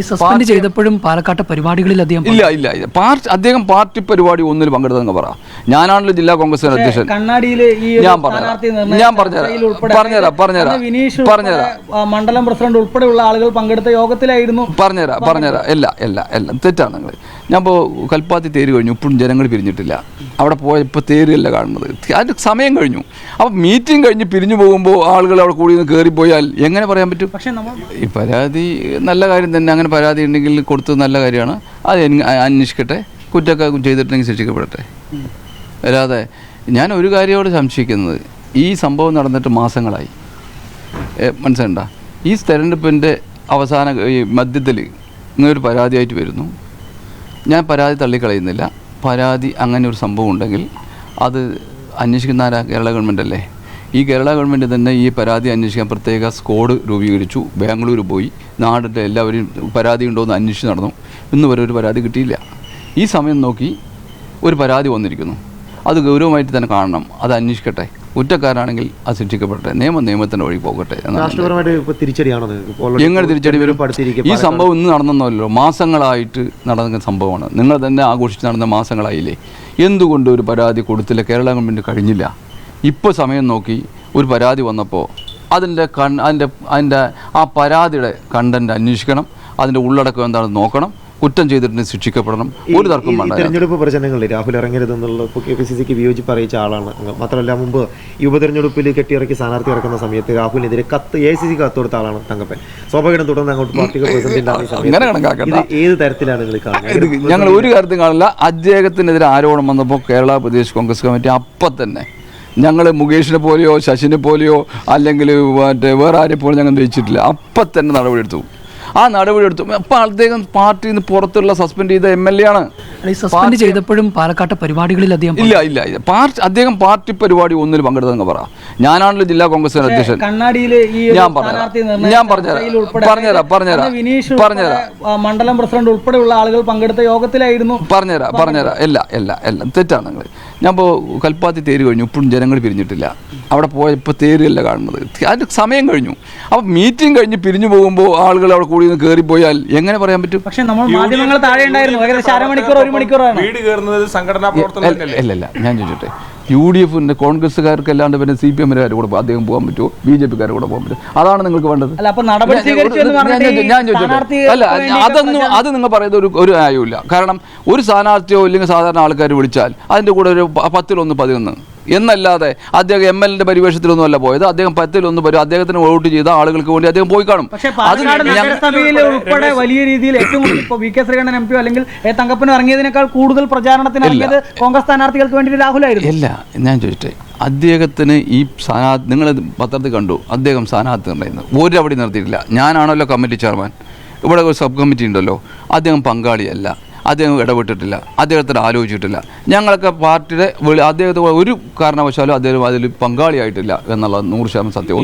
Suspend ചെയ്തപ്പോഴും പാലക്കാട്ടെ പരിപാടികളിൽ അദ്ദേഹം പാർട്ടി പരിപാടി ഒന്നിൽ പങ്കെടുത്തെന്ന് പറ. ഞാനാണല്ലോ ജില്ലാ കോൺഗ്രസ് അധ്യക്ഷൻ. ഞാൻ പറഞ്ഞുതരാം മണ്ഡലം പ്രസിഡന്റ് ഉൾപ്പെടെയുള്ള ആളുകൾ പങ്കെടുത്ത യോഗത്തിലായിരുന്നു. പറഞ്ഞുതരാം എല്ലാം തെറ്റാണ്. നിങ്ങൾ ഞാൻ ഇപ്പോൾ കൽപ്പാത്തി തേര് കഴിഞ്ഞു, ഇപ്പോഴും ജനങ്ങൾ പിരിഞ്ഞിട്ടില്ല. അവിടെ പോയപ്പോൾ തേരല്ല കാണുന്നത്, അതിൻ്റെ സമയം കഴിഞ്ഞു. അപ്പോൾ മീറ്റിംഗ് കഴിഞ്ഞ് പിരിഞ്ഞു പോകുമ്പോൾ ആളുകൾ അവിടെ കൂടി നിന്ന് കയറിപ്പോയാൽ എങ്ങനെ പറയാൻ പറ്റും? പക്ഷേ ഈ പരാതി നല്ല കാര്യം തന്നെ, അങ്ങനെ പരാതി ഉണ്ടെങ്കിൽ കൊടുത്തത് നല്ല കാര്യമാണ്. അത് അന്വേഷിക്കട്ടെ, കുറ്റമൊക്കെ ചെയ്തിട്ടുണ്ടെങ്കിൽ ശിക്ഷിക്കപ്പെടട്ടെ. അല്ലാതെ ഞാൻ ഒരു കാര്യത്തോട് സംശയിക്കുന്നത്, ഈ സംഭവം നടന്നിട്ട് മാസങ്ങളായി, മനസ്സിലുണ്ട? ഈ തെരഞ്ഞെടുപ്പിൻ്റെ അവസാന ഈ മധ്യത്തിൽ ഇങ്ങനൊരു പരാതിയായിട്ട് വരുന്നു. ഞാൻ പരാതി തള്ളിക്കളയുന്നില്ല. പരാതി അങ്ങനെ ഒരു സംഭവം ഉണ്ടെങ്കിൽ അത് അന്വേഷിക്കുന്ന ആരാ? കേരള ഗവൺമെൻറ് അല്ലേ? ഈ കേരള ഗവൺമെൻറ് തന്നെ ഈ പരാതി അന്വേഷിക്കാൻ പ്രത്യേക സ്ക്വാഡ് രൂപീകരിച്ചു. ബാംഗ്ലൂർ പോയി നാടിൻ്റെ എല്ലാവരും പരാതി ഉണ്ടോ എന്ന് അന്വേഷിച്ച് നടന്നു. ഇന്ന് വരെ ഒരു പരാതി കിട്ടിയില്ല. ഈ സമയം നോക്കി ഒരു പരാതി വന്നിരിക്കുന്നു. അത് ഗൗരവമായിട്ട് തന്നെ കാണണം, അത് അന്വേഷിക്കട്ടെ. കുറ്റക്കാരാണെങ്കിൽ അത് ശിക്ഷിക്കപ്പെടട്ടെ, നിയമത്തിൻ്റെ വഴി പോകട്ടെ. എങ്ങനെ തിരിച്ചടി വരും? ഈ സംഭവം ഇന്ന് നടന്നല്ലോ, മാസങ്ങളായിട്ട് നടന്ന സംഭവമാണ്. നിങ്ങൾ തന്നെ ആഘോഷിച്ച് നടന്ന മാസങ്ങളായില്ലേ? എന്തുകൊണ്ട് ഒരു പരാതി കൊടുത്തില്ല? കേരള ഗവൺമെൻറ് കഴിഞ്ഞില്ല. ഇപ്പോൾ സമയം നോക്കി ഒരു പരാതി വന്നപ്പോൾ അതിൻ്റെ ആ പരാതിയുടെ കണ്ടന്റ് അന്വേഷിക്കണം, അതിൻ്റെ ഉള്ളടക്കം എന്താണെന്ന് നോക്കണം, കുറ്റം ചെയ്തിട്ട് ശിക്ഷിക്കപ്പെടണം. ഒരു തർക്കം വേണ്ട. തെരഞ്ഞെടുപ്പ് പ്രചരണങ്ങളിൽ രാഹുൽ ഇറങ്ങരുതെന്നുള്ള KPCCക്ക് വിയോജിപ്പ് അറിയിച്ച ആളാണ്. മാത്രമല്ല മുമ്പ് ഈ ഉപതെരഞ്ഞെടുപ്പിൽ കെട്ടിയിറക്കി സ്ഥാനാർത്ഥി ഇറക്കുന്ന സമയത്ത് രാഹുലിനെതിരെ AICC കത്ത് കൊടുത്ത ആളാണ് തങ്കപ്പൻ. സ്വാഭാവികം തുടർന്ന് അങ്ങോട്ട് പാർട്ടിക്ക് പ്രസിഡന്റ് ഏത് തരത്തിലാണ് നിങ്ങൾ കാണുന്നത്? ഞങ്ങൾ ഒരു കാര്യത്തിൽ കാണില്ല. അദ്ദേഹത്തിനെതിരെ ആരോപണം വന്നപ്പോൾ കേരള പ്രദേശ് കോൺഗ്രസ് കമ്മിറ്റി അപ്പം തന്നെ ഞങ്ങൾ മുകേഷിനെ പോലെയോ ശശിനെ പോലെയോ അല്ലെങ്കിൽ വേറെ ആരെ പോലും ഞങ്ങൾ ജയിച്ചിട്ടില്ല. അപ്പം തന്നെ നടപടിയെടുത്തു. ആ നടപടിയെടുത്തു. അപ്പം അദ്ദേഹം പാർട്ടിയിൽ നിന്ന് പുറത്തുള്ള സസ്പെൻഡ് ചെയ്ത MLA ആണ്. സസ്പെൻഡ് ചെയ്തപ്പോഴും പാലക്കാട്ടെ പരിപാടികളിൽ അദ്ദേഹം പാർട്ടി പരിപാടി ഒന്നിൽ പങ്കെടുത്തെന്ന് പറ. ഞാനാണല്ലോ ജില്ലാ കോൺഗ്രസ് അധ്യക്ഷൻ. ഞാൻ പറഞ്ഞുതരാം മണ്ഡലം പ്രസിഡന്റ് ഉൾപ്പെടെയുള്ള ആളുകൾ പങ്കെടുത്ത യോഗത്തിലായിരുന്നു. പറഞ്ഞുതരാം എല്ലാം തെറ്റാണ്. നിങ്ങൾ ഞാൻ ഇപ്പോൾ കൽപ്പാത്തി തേര് കഴിഞ്ഞു, ഇപ്പോഴും ജനങ്ങൾ പിരിഞ്ഞിട്ടില്ല. അവിടെ പോയപ്പോൾ തേരല്ല കാണുന്നത്, അതിൻ്റെ സമയം കഴിഞ്ഞു. അപ്പോൾ മീറ്റിംഗ് കഴിഞ്ഞ് പിരിഞ്ഞു പോകുമ്പോൾ ആളുകൾ അവിടെ കൂടി നിന്ന് കയറിപ്പോയാൽ എങ്ങനെ പറയാൻ പറ്റും? പക്ഷേ നമ്മൾ മാധ്യമങ്ങൾ താഴെ ഉണ്ടായിരുന്നു. ഏകദേശം അരമണിക്കൂർ ഒരു മണിക്കൂറാണ്. അല്ല ഞാൻ ചോദിച്ചോട്ടെ, UDF കോൺഗ്രസ്സുകാർക്ക് അല്ലാണ്ട് പിന്നെ CPM-കാരുടെ കൂടെ അദ്ദേഹം പോകാൻ പറ്റുമോ? BJP-കാരുടെ കൂടെ പോകാൻ പറ്റുമോ? അതാണ് നിങ്ങൾക്ക് വേണ്ടത്. ഞാൻ ചോദിച്ചോട്ടെ, അല്ല അത് നിങ്ങൾ പറയുന്നത് ഒരു ന്യായമില്ല. കാരണം ഒരു സ്ഥാനാർത്ഥിയോ ഇല്ലെങ്കിൽ സാധാരണ ആൾക്കാർ വിളിച്ചാൽ അതിൻ്റെ കൂടെ ഒരു 10-1 11 എന്നല്ലാതെ അദ്ദേഹം MLA പരിവേഷത്തിലൊന്നും അല്ല പോയത്. അദ്ദേഹം 10-1 അദ്ദേഹത്തിന് വോട്ട് ചെയ്ത ആളുകൾക്ക് വേണ്ടി അദ്ദേഹം പോയി കാണും. ഉൾപ്പെടെ വലിയ രീതിയിൽ ഏറ്റവും ഇപ്പോൾ VK ശ്രീകണ്ഠൻ MP അല്ലെങ്കിൽ തങ്കപ്പനും ഇറങ്ങിയതിനേക്കാൾ കൂടുതൽ പ്രചാരണത്തിന് ഇറങ്ങിയത് കോൺഗ്രസ് സ്ഥാനാർത്ഥികൾക്ക് വേണ്ടി രാഹുലായിരുന്നു. ഇല്ല, ഞാൻ ചോദിച്ചേ, അദ്ദേഹത്തിന് ഈ സ്ഥാനാർത്ഥി നിങ്ങൾ പത്രത്തിൽ കണ്ടു, അദ്ദേഹം സ്ഥാനാർത്ഥി നിർണ്ണയിക്കുന്നത് ഒരു അവിടെ നിർത്തിയിട്ടില്ല. ഞാനാണല്ലോ കമ്മിറ്റി ചെയർമാൻ. ഇവിടെ ഒരു സബ് കമ്മിറ്റി ഉണ്ടല്ലോ, അദ്ദേഹം പങ്കാളിയല്ല, അദ്ദേഹം ഇടപെട്ടിട്ടില്ല, അദ്ദേഹത്തിന് ആലോചിച്ചിട്ടില്ല. ഞങ്ങളൊക്കെ പാർട്ടിയുടെ അദ്ദേഹത്തെ ഒരു കാരണവശാലും അദ്ദേഹം അതിൽ പങ്കാളിയായിട്ടില്ല എന്നുള്ളത് 100% സത്യം.